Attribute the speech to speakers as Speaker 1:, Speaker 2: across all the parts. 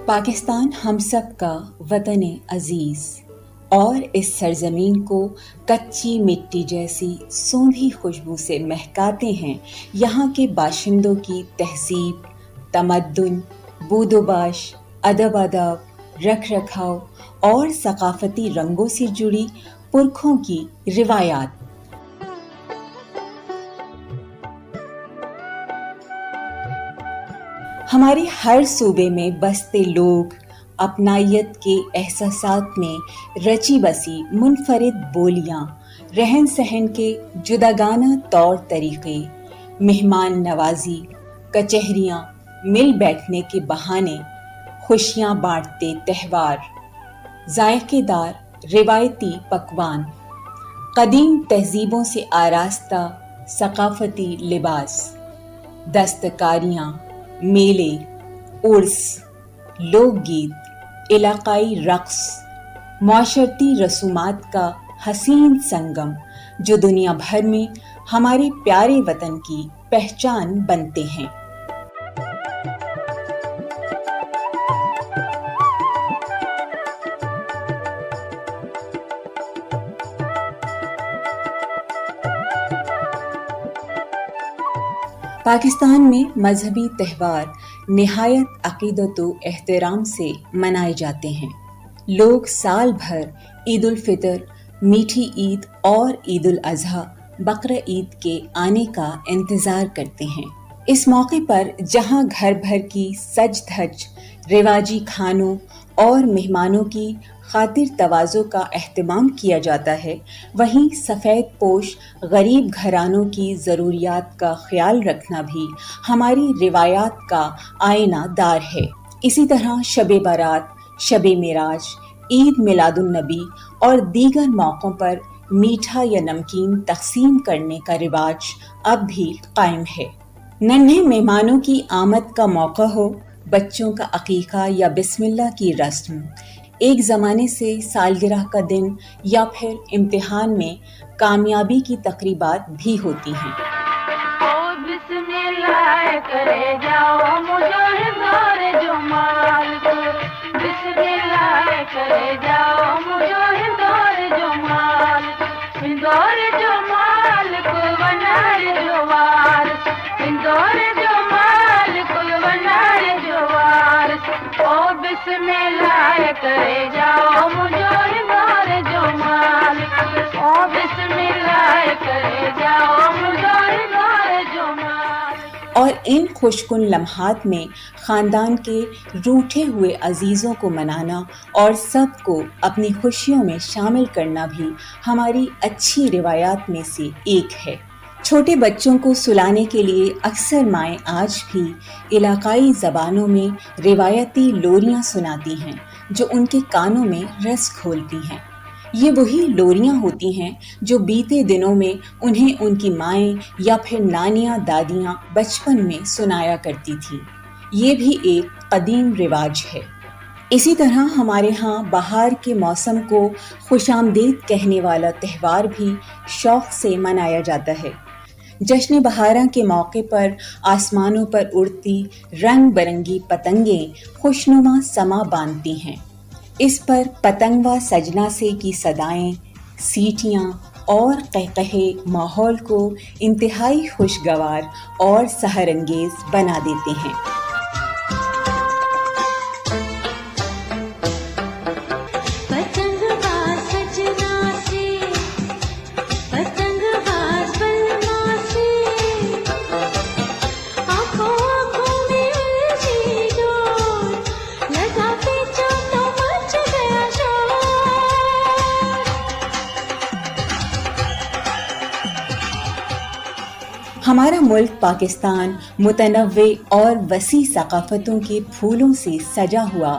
Speaker 1: पाकिस्तान हम सब का वतन अजीज और इस सरजमीन को कच्ची मिट्टी जैसी सोंधी खुशबू से महकाते हैं यहाँ के बाशिंदों की तहजीब, तमद्दुन, बूदोबाश, अदब आदाब, रख रखाव और सकाफती रंगों से जुड़ी पुरखों की रिवायात। हमारे हर सूबे में बसते लोग अपनायत के एहसासात में रची बसी मुनफरिद बोलियां, रहन सहन के जुदागाना तौर तरीक़े, मेहमान नवाजी, कचहरियाँ, मिल बैठने के बहाने, खुशियाँ बांटते त्यौहार, जायकेदार रिवायती पकवान, कदीम तहजीबों से आरास्ता सकाफती लिबास, दस्तकारियाँ, मेले, उर्स, लोकगीत, इलाकाई रक़्स, माशरती रसूमात का हसीन संगम जो दुनिया भर में हमारे प्यारे वतन की पहचान बनते हैं। पाकिस्तान में मजहबी त्यौहार निहायत अक़ीदत व एहतराम से मनाए जाते हैं। लोग साल भर ईद उल फितर, मीठी ईद और ईद उल अज़हा, बकरा ईद के आने का इंतज़ार करते हैं। इस मौके पर जहां घर भर की सज धज, रिवाजी खानों और मेहमानों की खातिर तवाज़ो का एहतमाम किया जाता है, वहीं सफ़ेद पोश गरीब घरानों की ज़रूरियात का ख्याल रखना भी हमारी रिवायात का आईना दार है। इसी तरह शब बारात, शब मेराज, ईद मिलादुन नबी और दीगर मौक़ों पर मीठा या नमकीन तक़सीम करने का रिवाज अब भी कायम है। नन्हे मेहमानों की आमद का मौका हो, बच्चों का अकीक़ा या बिस्मिल्लाह की रस्म, एक ज़माने से सालगिरह का दिन या फिर इम्तिहान में कामयाबी की तकरीबात भी होती हैं।
Speaker 2: ओ बिस्मिल्लाह करे जाओ मुजाहिद जो माल को, बिस्मिल्लाह करे जाओ मुजाहिद जो माल, इंदौर जो माल को बनाए जो वार, इंदौर जो माल को बनाए जो वार। ओ बिस्मिल्लाह करे जाओ मुजाहिद जो माल, ओ बिस्मिल्लाह करे जाओ मुजाहिद जो माल।
Speaker 1: और इन खुशकुन लम्हात में ख़ानदान के रूठे हुए अजीज़ों को मनाना और सबको अपनी खुशियों में शामिल करना भी हमारी अच्छी रिवायात में से एक है। छोटे बच्चों को सुलाने के लिए अक्सर माएँ आज भी इलाकाई ज़बानों में रिवायती लोरियाँ सुनाती हैं जो उनके कानों में रस खोलती हैं। ये वही लोरियाँ होती हैं जो बीते दिनों में उन्हें उनकी माएँ या फिर नानियाँ दादियाँ बचपन में सुनाया करती थीं। ये भी एक कदीम रिवाज है। इसी तरह हमारे यहाँ बहार के मौसम को खुशामदीद कहने वाला त्यौहार भी शौक़ से मनाया जाता है। जश्न बहारां के मौके पर आसमानों पर उड़ती रंग बरंगी पतंगें खुशनुमा समा बांधती हैं। इस पर पतंगवा सजना से की सदाएं, सीटियां और कहकहे माहौल को इंतहाई खुशगवार और सहरंगेज बना देते हैं। हमारा मुल्क पाकिस्तान मुतनव्वे और वसी सकाफतों के फूलों से सजा हुआ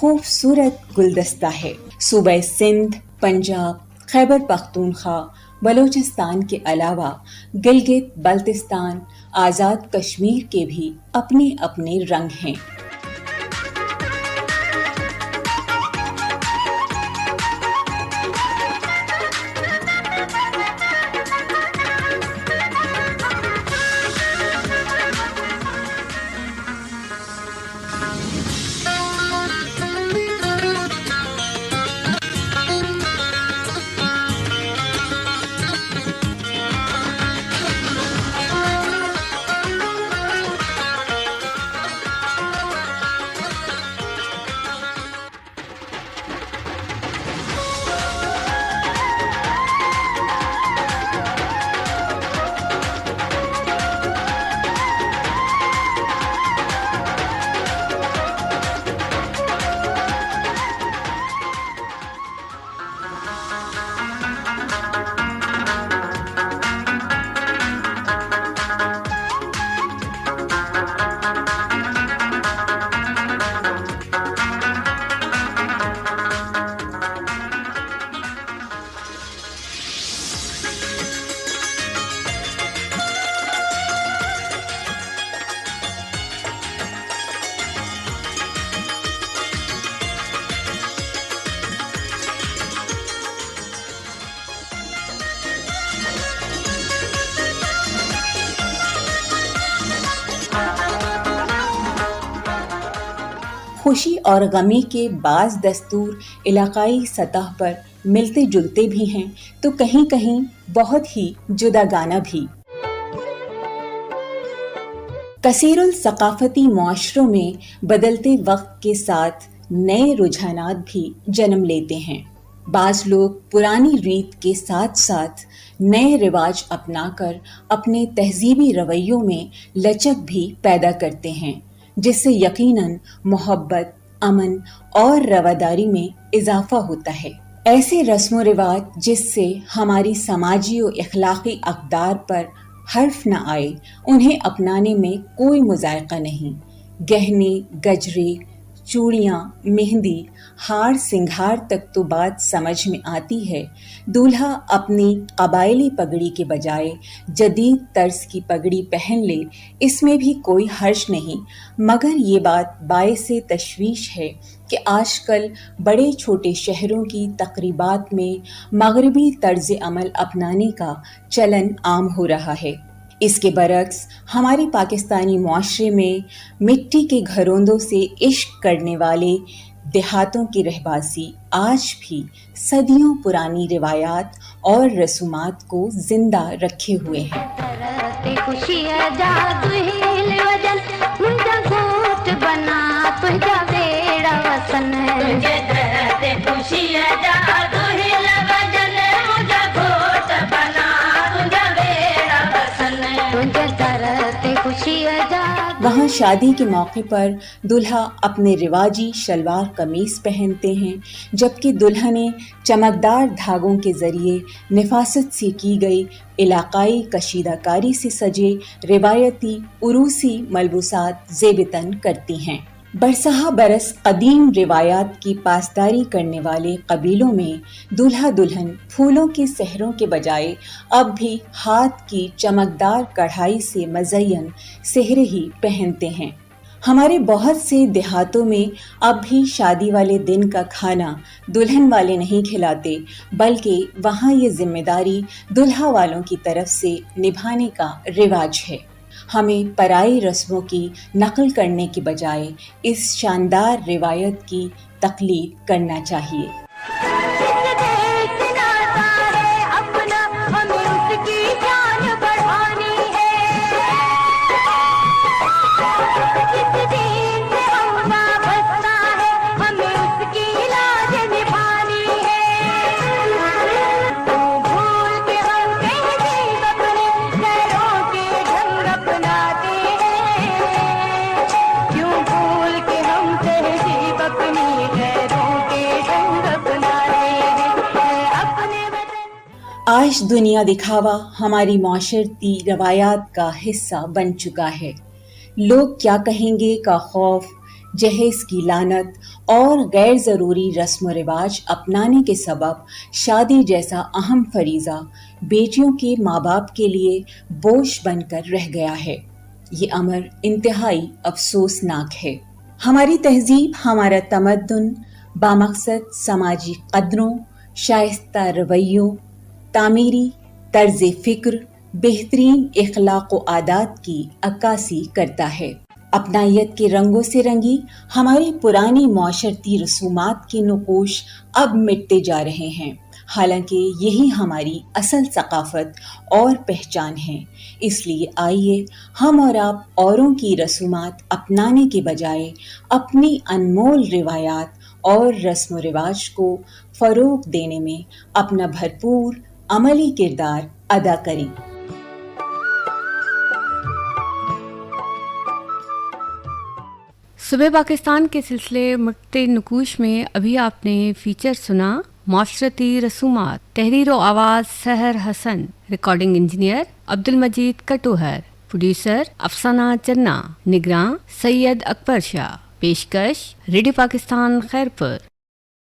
Speaker 1: खूबसूरत गुलदस्ता है। सूबे सिंध, पंजाब, खैबर पख्तूनख्वा, बलूचिस्तान के अलावा गिलगित बल्तिस्तान, आज़ाद कश्मीर के भी अपने अपने रंग हैं। خوشی اور غمی کے بعض دستور علاقائی سطح پر ملتے جلتے بھی ہیں تو کہیں کہیں بہت ہی جداگانہ بھی۔ کثیر الثقافتی معاشروں میں بدلتے وقت کے ساتھ نئے رجحانات بھی جنم لیتے ہیں۔ بعض لوگ پرانی ریت کے ساتھ ساتھ نئے رواج اپنا کر اپنے تہذیبی رویوں میں لچک بھی پیدا کرتے ہیں، جس سے یقیناً محبت، امن اور رواداری میں اضافہ ہوتا ہے۔ ایسے رسم و رواج جس سے ہماری سماجی و اخلاقی اقدار پر حرف نہ آئے، انہیں اپنانے میں کوئی مذائقہ نہیں۔ گہنے، گجرے، چوڑیاں، مہندی، ہار سنگھار تک تو بات سمجھ میں آتی ہے۔ دولہا اپنی قبائلی پگڑی کے بجائے جدید طرز کی پگڑی پہن لے، اس میں بھی کوئی حرج نہیں، مگر یہ بات باعث تشویش ہے کہ آج کل بڑے چھوٹے شہروں کی تقریبات میں مغربی طرز عمل اپنانے کا چلن عام ہو رہا ہے۔ اس کے برعکس ہمارے پاکستانی معاشرے میں مٹی کے گھروندوں سے عشق کرنے والے دیہاتوں کی رہباسی آج بھی صدیوں پرانی روایات اور رسومات کو زندہ رکھے ہوئے ہیں۔ وہاں شادی کے موقع پر دلہا اپنے رواجی شلوار قمیص پہنتے ہیں، جبکہ دلہنیں چمکدار دھاگوں کے ذریعے نفاست سے کی گئی علاقائی کشیدہ کاری سے سجے روایتی عروسی ملبوسات زیب تن کرتی ہیں۔ برسہ برس قدیم روایات کی پاسداری کرنے والے قبیلوں میں دولہا دلہن پھولوں کے سہروں کے بجائے اب بھی ہاتھ کی چمکدار کڑھائی سے مزین سہرے ہی پہنتے ہیں۔ ہمارے بہت سے دیہاتوں میں اب بھی شادی والے دن کا کھانا دلہن والے نہیں کھلاتے، بلکہ وہاں یہ ذمہ داری دلہا والوں کی طرف سے نبھانے کا رواج ہے۔ ہمیں پرائی رسموں کی نقل کرنے کے بجائے اس شاندار روایت کی تقلید کرنا چاہیے۔ آج دنیا دکھاوا ہماری معاشرتی روایات کا حصہ بن چکا ہے۔ لوگ کیا کہیں گے کا خوف، جہیز کی لعنت اور غیر ضروری رسم و رواج اپنانے کے سبب شادی جیسا اہم فریضہ بیٹیوں کے ماں باپ کے لیے بوجھ بن کر رہ گیا ہے۔ یہ امر انتہائی افسوسناک ہے۔ ہماری تہذیب، ہمارا تمدن بامقصد سماجی قدروں، شائستہ رویوں، تعمیری طرز فکر، بہترین اخلاق و عادات کی عکاسی کرتا ہے۔ اپنائیت کے رنگوں سے رنگی ہماری پرانی معاشرتی رسومات کے نقوش اب مٹتے جا رہے ہیں، حالانکہ یہی ہماری اصل ثقافت اور پہچان ہے۔ اس لیے آئیے ہم اور آپ اوروں کی رسومات اپنانے کے بجائے اپنی انمول روایات اور رسم و رواج کو فروغ دینے میں اپنا بھرپور عملی کردار ادا کریں۔
Speaker 3: صبح پاکستان کے سلسلے مٹتے نقوش میں ابھی آپ نے فیچر سنا معاشرتی رسومات۔ تحریر و آواز سحر حسن، recording engineer Abdul Majeed کٹوہر، producer افسانہ چنّا، نگراں سید اکبر شاہ، پیشکش ریڈیو پاکستان خیرپور۔